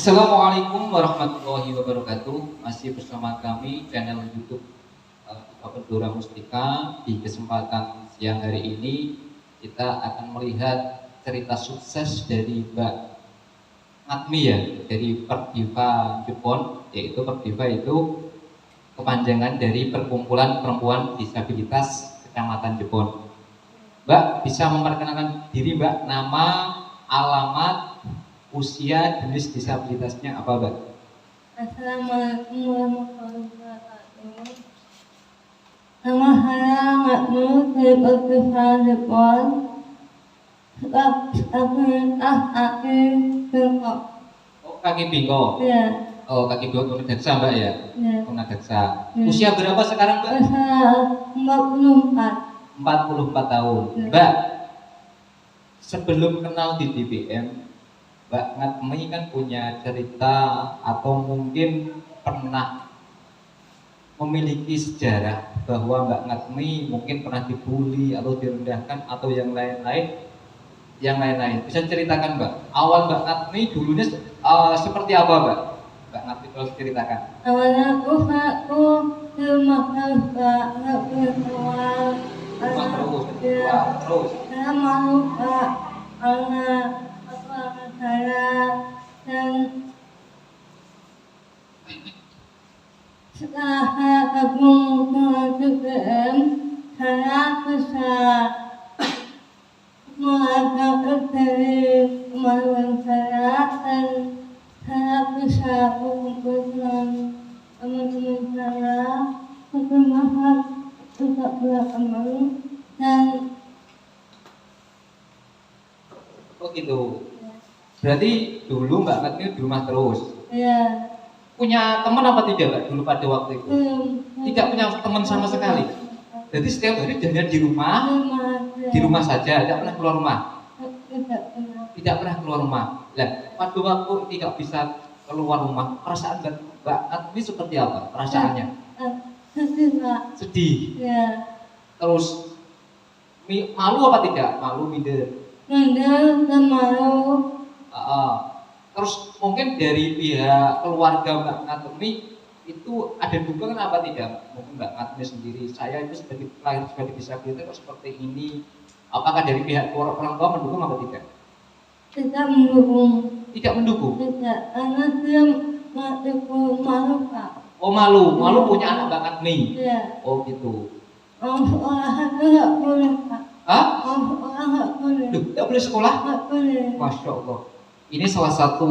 Assalamualaikum warahmatullahi wabarakatuh. Masih bersama kami channel YouTube Bapak Dora Mustika. Di kesempatan siang hari ini kita akan melihat cerita sukses dari Mbak Ngatmi ya, dari Perdiva Jepon, yaitu Perdiva itu kepanjangan dari Perkumpulan Perempuan Disabilitas Kecamatan Jepon. Mbak bisa memperkenalkan diri Mbak, nama, alamat, usia, jenis disabilitasnya apa Mbak? Assalamualaikum warahmatullahi wabarakatuh. Nama saya Ngatmi dari Perdiva Jepon. Aktivitas kaki bengkok. Oh, kaki bengkok. Ya. Oh, kaki bengkok tunadaksa Mbak ya? Ya. Tunadaksa. Ya. Usia berapa sekarang Mbak? Usia 44. 44 tahun. Ya. Mbak, sebelum kenal di DBM, Mbak Ngatmi kan punya cerita atau mungkin pernah memiliki sejarah bahwa Mbak Ngatmi mungkin pernah dibully atau direndahkan atau yang lain-lain. Bisa ceritakan Mbak, awal Mbak Ngatmi dulunya seperti apa Mbak? Mbak Ngatmi kalau ceritakan. Awalnya aku di rumah Pak, nggak boleh keluar. Terus. Saya malu Pak, karena apa saya dan setelah saya gabung dengan DBM, saya bisa mengajak dari kemaluan saya dan saya bisa berkumpul dengan teman-teman saya, bermaaf tidak berkembang dan Oh gitu. Berarti dulu Mbak Ngatmi di rumah terus. ya Punya teman apa tidak Mbak dulu pada waktu itu? belum Tidak punya teman sama sekali. Jadi setiap hari hanya di rumah saja, tidak pernah keluar rumah. tidak pernah. Tidak pernah keluar rumah. Nah, pada waktu tidak bisa keluar rumah, perasaan Mbak Ngatmi seperti apa? Perasaannya? Sedih Pak. Sedih. Ya, Terus malu apa tidak? Malu, minder. minder dan malu. Terus mungkin dari pihak keluarga Mbak Ngatmi itu ada dukungan apa tidak? Mungkin Mbak Ngatmi sendiri, saya itu lahir sebagai disabilitas kok seperti ini. Apakah dari pihak orang tua mendukung apa tidak? Tidak mendukung. Tidak mendukung. Tidak, karena dia masih malu Pak. Oh malu punya anak Mbak Ngatmi. Ya, Oh gitu. orang sekolah saja nggak boleh Pak. Hah? Orang sekolah nggak boleh. Duh, tidak boleh sekolah? Nggak boleh. Masya Allah. Ini salah satu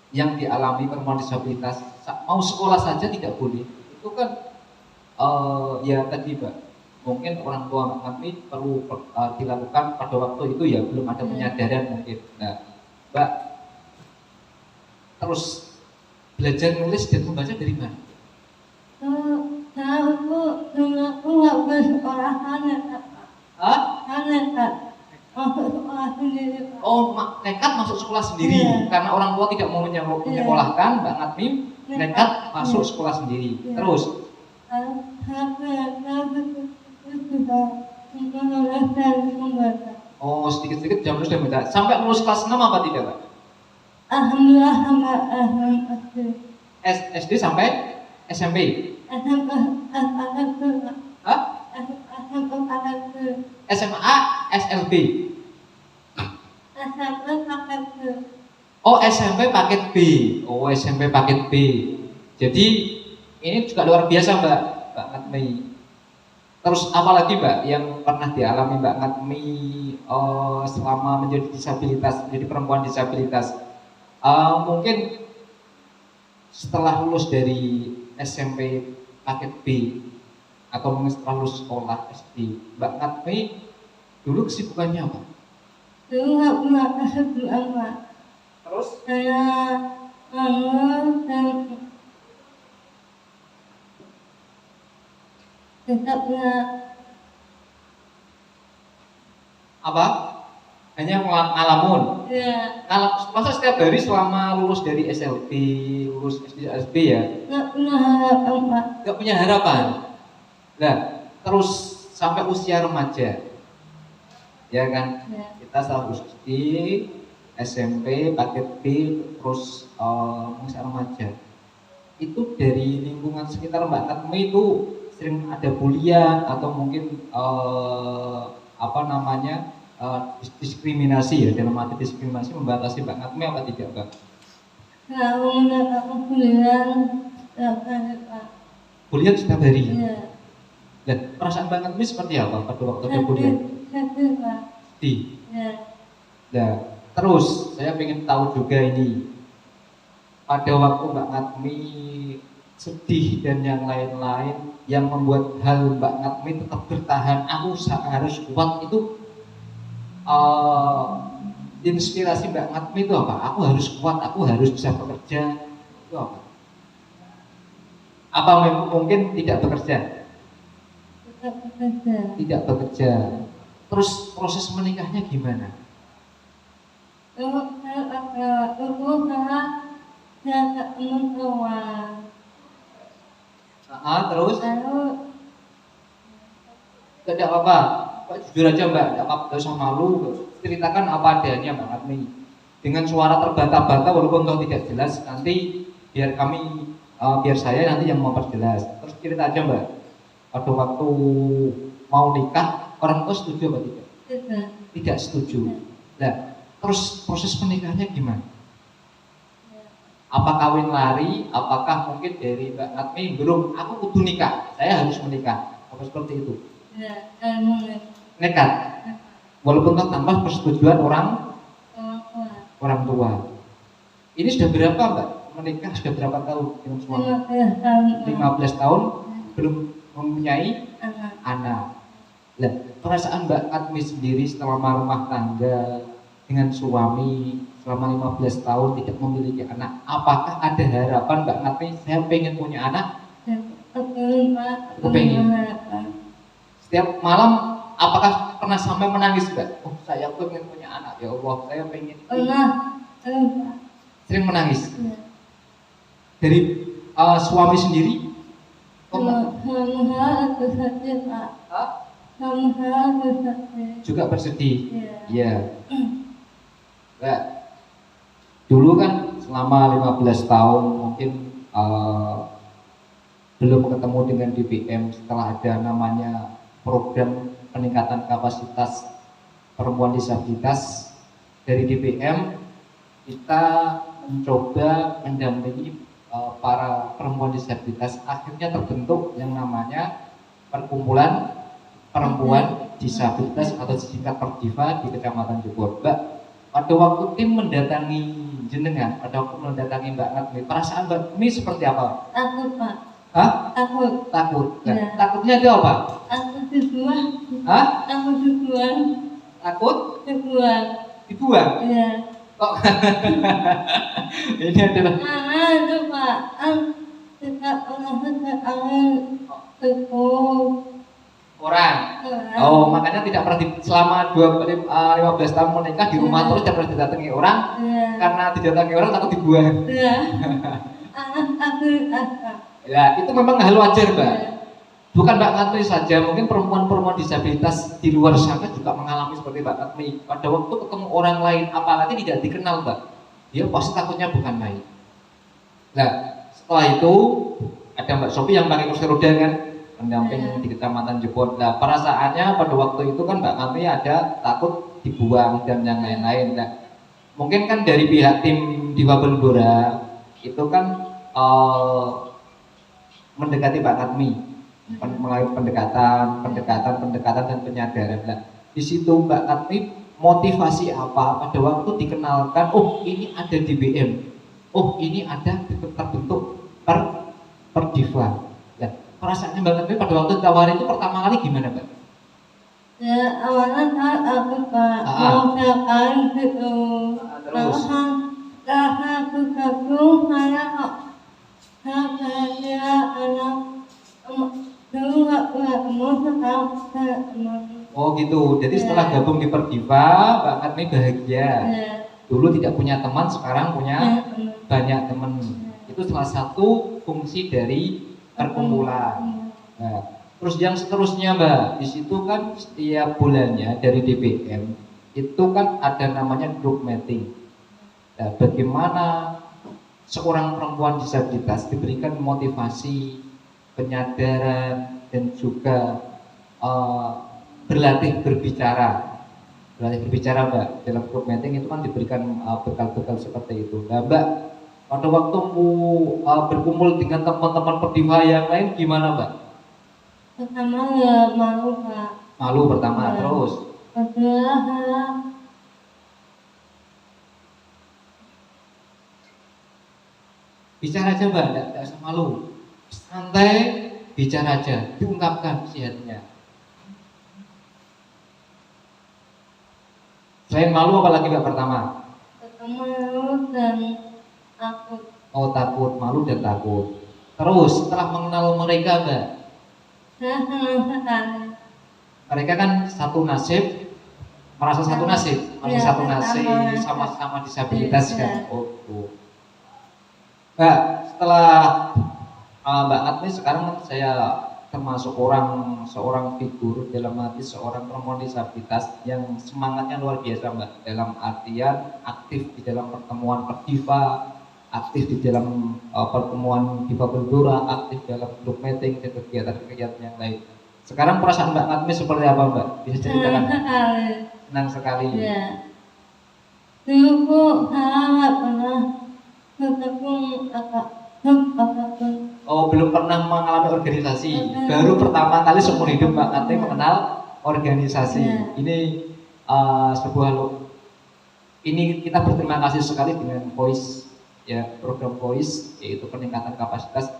yang dialami perempuan disabilitas. Mau sekolah saja tidak boleh. Itu kan ya tadi Mbak, mungkin orang tua Mbak Ngatmi perlu dilakukan pada waktu itu ya, belum ada penyadaran mungkin. Nah, Mbak terus belajar nulis dan membaca dari mana? Saya aku nggak boleh sekolah aneh Pak. Hah? Aneh Pak. Masuk sekolah sendiri Pak. Oh, nekat masuk sekolah sendiri. Iya. Karena orang tua tidak mau menyekolahkan, Mbak Ngatmi nekat masuk sekolah sendiri. Iya. Terus Saya sudah menulis dan membaca. oh, sedikit-sedikit jam sudah beda. Sampai lulus kelas 6 apa tidak, Pak? Alhamdulillah sampai SMP. SD sampai SMP? SMP Hah? SMP SMA, SLB? SMP paket B. Oh, SMP paket B. Oh, SMP paket B. Jadi ini juga luar biasa, Mbak Ngatmi. Terus apa lagi, Mbak, yang pernah dialami Mbak Ngatmi selama menjadi perempuan disabilitas? Mungkin setelah lulus dari SMP paket B atau mungkin setelah lulus sekolah SD, Mbak Ngatmi dulu kesibukannya apa? Dulu nggak punya kesibukan Pak. Terus Saya nganggur dan tidak punya apa? Hanya ngalamun. ya Masa setiap hari selama lulus dari SLB, lulus SD, SB ya, nggak punya harapan Pak. nggak punya harapan. Nah, terus sampai usia remaja, ya kan? Ya. Kita setelah lulus SD, SMP, paket B, terus masa remaja. Itu dari lingkungan sekitar Mbak Natmi itu sering ada bulian atau mungkin apa namanya diskriminasi ya, dalam arti diskriminasi membatasi Mbak Natmi apa tidak Mbak? Kalau mendapat bulan Pak. Bulian setiap hari. Iya. Dan perasaan Mbak Natmi seperti apa pada waktu ada bulian? Sakit Pak. Sedih. Iya. Nah, terus saya ingin tahu juga ini pada waktu Mbak Natmi sedih dan yang lain-lain yang membuat hal Mbak Natmi tetap bertahan, aku harus kuat itu inspirasi Mbak Natmi itu apa? Aku harus kuat, aku harus bisa bekerja itu apa? Apa mungkin tidak bekerja? Tetap bekerja. Tidak bekerja. Terus proses menikahnya gimana? Terus saya jaga mertua. Terus Lalu tidak apa-apa, jujur aja Mbak, tidak apa-apa, gak usah malu, ceritakan apa adanya Mbak Natmi dengan suara terbata-bata walaupun kalau tidak jelas, nanti biar kami biar saya nanti yang memperjelas. Terus cerita aja Mbak, pada waktu mau nikah orang tua setuju apa tidak? Tidak setuju. Nah, terus proses pernikahannya gimana? Apa kawin lari? Apakah mungkin dari Mbak Natmi belum aku kudu nikah, saya harus menikah? Apa seperti itu? ya, Nekat, walaupun tanpa persetujuan orang tua. Ini sudah berapa Mbak menikah? Sudah berapa tahun dengan suami? 15 tahun belum mempunyai anak. Nah, perasaan Mbak Natmi sendiri setelah rumah tangga dengan suami selama 15 tahun tidak memiliki anak, apakah ada harapan Mbak Natmi saya pengen punya anak? Kepengen. Setiap malam apakah pernah sampai menangis Mbak? Oh saya pengen punya anak, ya Allah saya pengen. Sering menangis. Dari suami sendiri? Juga bersedih. Iya. Mbak, dulu kan selama 15 tahun mungkin belum ketemu dengan DPM, setelah ada namanya program peningkatan kapasitas perempuan disabilitas dari DPM, kita mencoba mendampingi para perempuan disabilitas. Akhirnya terbentuk yang namanya perkumpulan perempuan disabilitas atau disingkat Perdiva di Kecamatan Jepur. Mbak, pada waktu tim mendatangi jenengan, pada waktu mendatangi Mbak Natmi, perasaan Mbak Natmi seperti apa? Takut Pak. Hah? Takut. Takut. Ya. Takutnya itu apa? Aku dibuang. Hah? Aku dibuang. Takut? Dibuang. Dibuang? Iya. Kok? Ini adalah Itu Pak. Tidak pernah angin tekuk. orang. Oh, makanya tidak pernah selama 15 tahun menikah di rumah terus tidak pernah didatangi orang. Iya. Karena didatangi orang takut dibuang. Iya. Aku Ya, itu memang hal wajar, Mbak. Bukan Mbak Natmi saja, mungkin perempuan-perempuan disabilitas di luar sana juga mengalami seperti Mbak Natmi. Pada waktu ketemu orang lain, apalagi tidak dikenal, Mbak, dia pasti takutnya bukan main. Nah, setelah itu ada Mbak Sofi yang pakai kursi roda kan, pendamping di Kecamatan Jepun. Nah, perasaannya pada waktu itu kan Mbak Natmi ada takut dibuang dan yang lain-lain. Nah, mungkin kan dari pihak tim Difabel Blora itu kan mendekati Mbak Natmi melalui pendekatan dan penyadaran. Nah, di situ Mbak Natmi motivasi apa pada waktu dikenalkan, oh ini ada DBM, oh ini ada terbentuk Perdiva. Nah, perasaannya Mbak Natmi pada waktu ditawarin itu pertama kali gimana Mbak? ya awalnya saat aku Pak mau sekali gitu. Terus? Karena aku gabung saya anak dulu nggak ketemu sekarang saya ketemu. Oh gitu, jadi setelah gabung di Perdiva, Mbak Natmi bahagia. Dulu tidak punya teman, sekarang punya banyak teman. Itu salah satu fungsi dari perkumpulan. Nah, terus yang seterusnya Mbak, di situ kan setiap bulannya dari DPM itu kan ada namanya group meeting. Nah, bagaimana seorang perempuan disabilitas diberikan motivasi, penyadaran, dan juga eh, berlatih berbicara. Berlatih berbicara Mbak, dalam group meeting itu kan diberikan bekal-bekal seperti itu. Nah Mbak, pada waktu berkumpul dengan teman-teman Perdiva yang lain gimana Mbak? Pertama ya malu Pak. Malu pertama, Ya. terus Kedua bicara aja Mbak, tidak usah malu. Santai, bicara aja, diungkapkan isi hatinya. Selain malu apalagi Mbak pertama? malu dan takut. Oh takut, malu dan takut. Terus setelah mengenal mereka Mbak, Saya senang sekali. mereka kan satu nasib, merasa satu nasib, merasa Ya, satu nasib, sama-sama disabilitas Ya. kan. Oh, tuh. Mbak, setelah Mbak Atmi sekarang kan saya termasuk seorang figur dalam arti seorang perempuan disabilitas yang semangatnya luar biasa Mbak, dalam artian aktif di dalam pertemuan Perdiva, aktif di dalam pertemuan Diva Bendora, aktif dalam grup meeting dan kegiatan-kegiatan yang lain. Sekarang perasaan Mbak Atmi seperti apa Mbak? Bisa ceritakan? Senang sekali. Senang sekali. Ya. Dulu saya nggak pernah bergabung apapun. Oh, belum pernah mengalami organisasi. Baru pertama kali seumur hidup Mbak Atmi mengenal organisasi. Ya. Ini ini kita berterima kasih sekali dengan Voice, ya, program Voice, yaitu peningkatan kapasitas.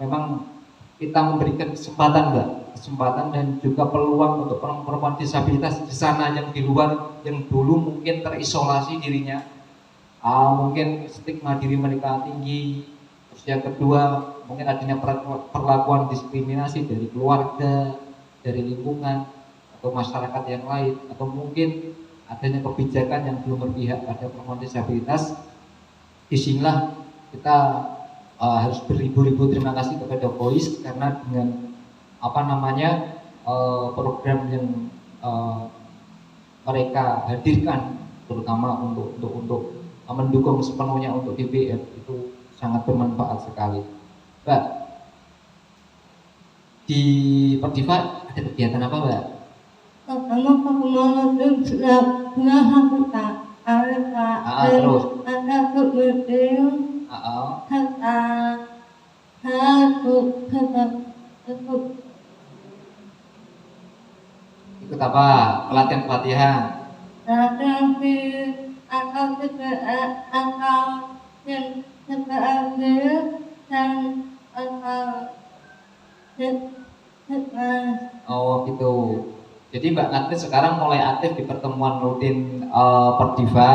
Memang kita memberikan kesempatan Mbak, kesempatan dan juga peluang untuk perempuan disabilitas di sana yang di luar, yang dulu mungkin terisolasi dirinya, mungkin stigma diri mereka tinggi. Terus yang kedua, mungkin adanya perlakuan diskriminasi dari keluarga, dari lingkungan, atau masyarakat yang lain, atau mungkin adanya kebijakan yang belum berpihak pada perempuan disabilitas. Disinilah kita harus beribu-ribu terima kasih kepada Voice, karena dengan program yang mereka hadirkan, terutama untuk mendukung sepenuhnya untuk DPR, itu sangat bermanfaat sekali. Mbak, di Perdiva ada kegiatan apa Mbak? Pertama pertemuan sudah Terus ada kemudian kata ikut apa? Pelatihan. nanti atau yang sebagai dan Oh gitu. Jadi Mbak Natri sekarang mulai aktif di pertemuan rutin Perdiva,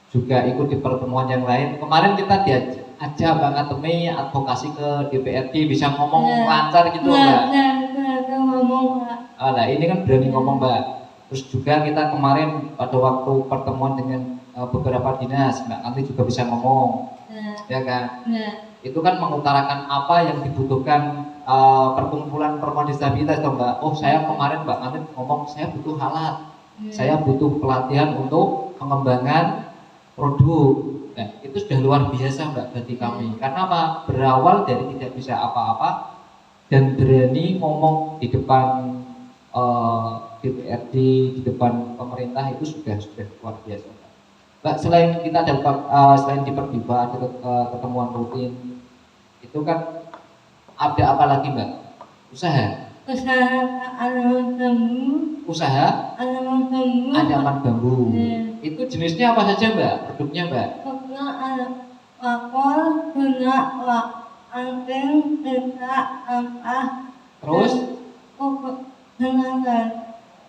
juga ikut di pertemuan yang lain. Kemarin kita diajak Mbak Natri advokasi ke DPRD, bisa ngomong lancar gitu Mbak. Nah ini kan berani ngomong Mbak. Terus juga kita kemarin pada waktu pertemuan dengan beberapa dinas, Mbak Natri juga bisa ngomong, ya kan? Itu kan mengutarakan apa yang dibutuhkan perkumpulan perempuan disabilitas toh Mbak. Oh saya kemarin Mbak Natri ngomong saya butuh alat, saya butuh pelatihan untuk pengembangan produk. Nah, itu sudah luar biasa Mbak bagi kami. Karena apa? Berawal dari tidak bisa apa-apa dan berani ngomong di depan DPRD, di depan pemerintah, itu sudah luar biasa Mbak. Mbak, selain kita dapat selain di Perdiva ada ketemuan rutin, itu kan ada apa lagi Mbak? Usaha anyaman bambu. Itu jenisnya apa saja Mbak? Produknya Mbak? Terus?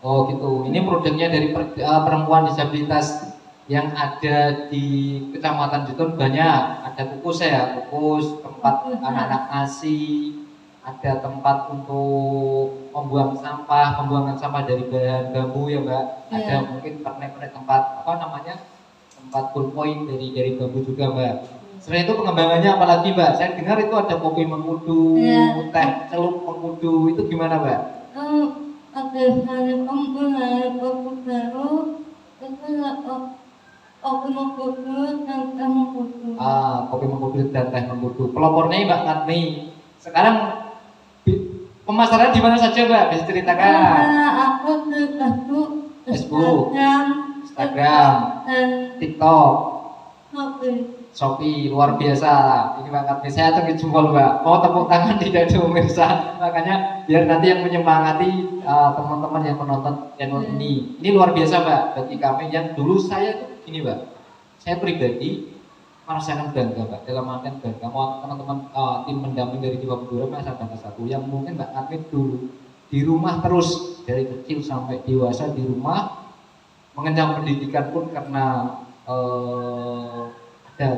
Oh gitu. Ini produknya dari perempuan disabilitas yang ada di Kecamatan Jitun banyak. Ada kukus kukus, tempat anak-anak nasi, ada tempat untuk pembuangan sampah dari bahan bambu ya Mbak. Ada mungkin pernek-pernek tempat tempat ballpoint dari bambu juga Mbak. Selain itu pengembangannya apalagi Mbak? Saya dengar itu ada kopi mengkudu, teh celup mengkudu, itu gimana Mbak? Kopi mengkudu dan teh mengkudu. Kopi mengkudu dan teh mengkudu. Pelopornya Mbak Natmi. Sekarang pemasaran di mana saja Mbak? Bisa ceritakan. Aku di Facebook, Instagram, dan TikTok, Shopee. Luar biasa. Ini Mbak Natmi, saya tunggu jempol Mbak. Mau tepuk tangan tidak ada pemirsa. Makanya biar nanti yang menyemangati teman-teman yang menonton channel ini. Ini luar biasa Mbak. Bagi kami yang dulu saya tuh gini Mbak. Saya pribadi merasakan bangga Mbak. Dalam artian bangga. Mau teman-teman tim pendamping dari Jiwa Pendura merasa bangga satu. Yang mungkin Mbak Natmi dulu di rumah terus dari kecil sampai dewasa di rumah mengenyam pendidikan pun karena ada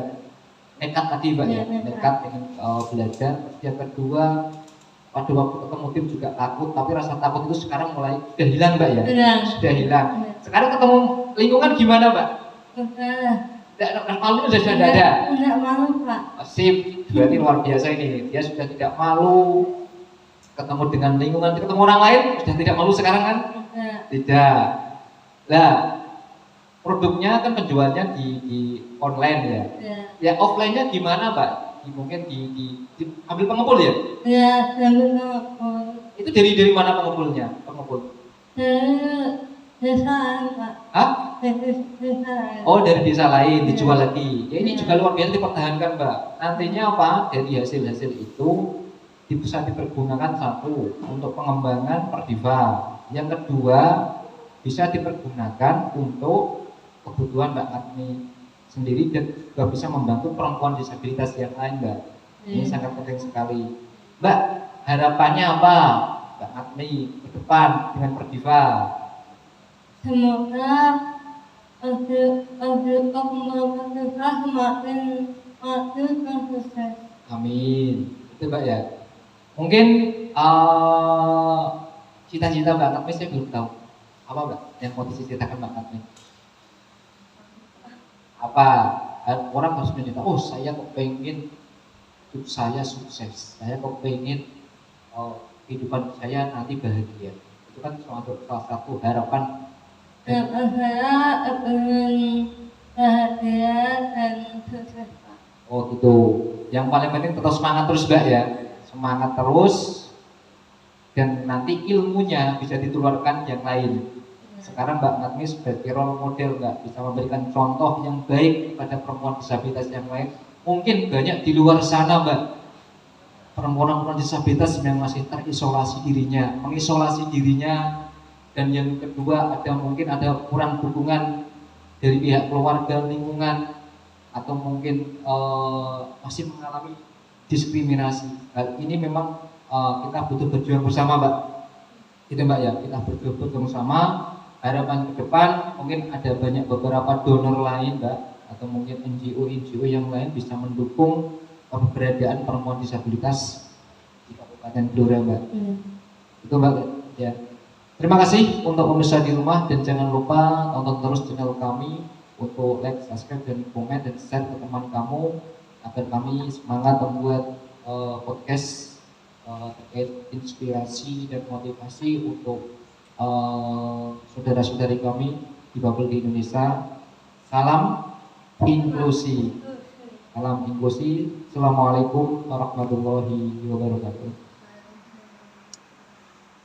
nekat tadi Mbak ya, nekat dengan belajar. Yang kedua pada waktu ketemu tim juga takut, tapi rasa takut itu sekarang mulai sudah hilang Mbak ya, sudah hilang. Sekarang ketemu lingkungan gimana Mbak? Tidak malu sudah ada. Tidak malu Pak. Sip, berarti luar biasa ini. Dia sudah tidak malu ketemu dengan lingkungan, ketemu orang lain sudah tidak malu sekarang kan? Tidak. Lah, produknya kan penjualnya di online ya. Ya offline-nya gimana Mbak? Mungkin ambil pengepul ya? Ya, ambil pengepul. Itu dari mana pengepulnya? Pengepul? Desa lain Pak. Hah? Desa lain. Oh dari desa lain dijual lagi. Ya ini juga luar biasa dipertahankan Mbak. Nantinya apa? Dari hasil-hasil itu bisa dipergunakan satu untuk pengembangan Perdiva. Yang kedua bisa dipergunakan untuk kebutuhan Mbak Natmi sendiri dan juga bisa membantu perempuan disabilitas yang lain Mbak. Ini sangat penting sekali. Mbak, harapannya apa Mbak Natmi ke depan dengan Perdiva? Semoga perkembangan Perdiva semakin maju dan sukses. Amin. Itu Mbak ya. Mungkin cita-cita Mbak Natmi saya belum tahu. Apa Mbak yang mau diceritakan Mbak Natmi? Apa? Orang harus mencerita, oh saya kepengen hidup saya sukses, saya kepengen kehidupan saya nanti bahagia. Itu kan salah satu harapan. Harapan saya ingin bahagia dan sukses Pak. Oh gitu. Yang paling penting tetap semangat terus Mbak ya. Semangat terus dan nanti ilmunya bisa ditularkan yang lain. Sekarang Mbak Natmi sebagai role model Mbak bisa memberikan contoh yang baik pada perempuan disabilitas yang lain. Mungkin banyak di luar sana Mbak perempuan disabilitas yang masih terisolasi dirinya, mengisolasi dirinya, dan yang kedua mungkin ada kurang dukungan dari pihak keluarga, lingkungan, atau mungkin masih mengalami diskriminasi. Hal ini memang kita butuh berjuang bersama Mbak. Itu Mbak ya, kita berjuang bersama. Harapan ke depan mungkin ada banyak beberapa donor lain Mbak, atau mungkin NGO yang lain bisa mendukung keberadaan perempuan disabilitas di Kabupaten Blora Mbak. Itu Mbak ya. Terima kasih untuk pemirsa di rumah dan jangan lupa tonton terus channel kami untuk like, subscribe, dan komen dan share ke teman kamu agar kami semangat membuat podcast terkait inspirasi dan motivasi untuk saudara-saudari kami di Babel di Indonesia. Salam inklusi. Salam inklusi. Assalamualaikum warahmatullahi wabarakatuh.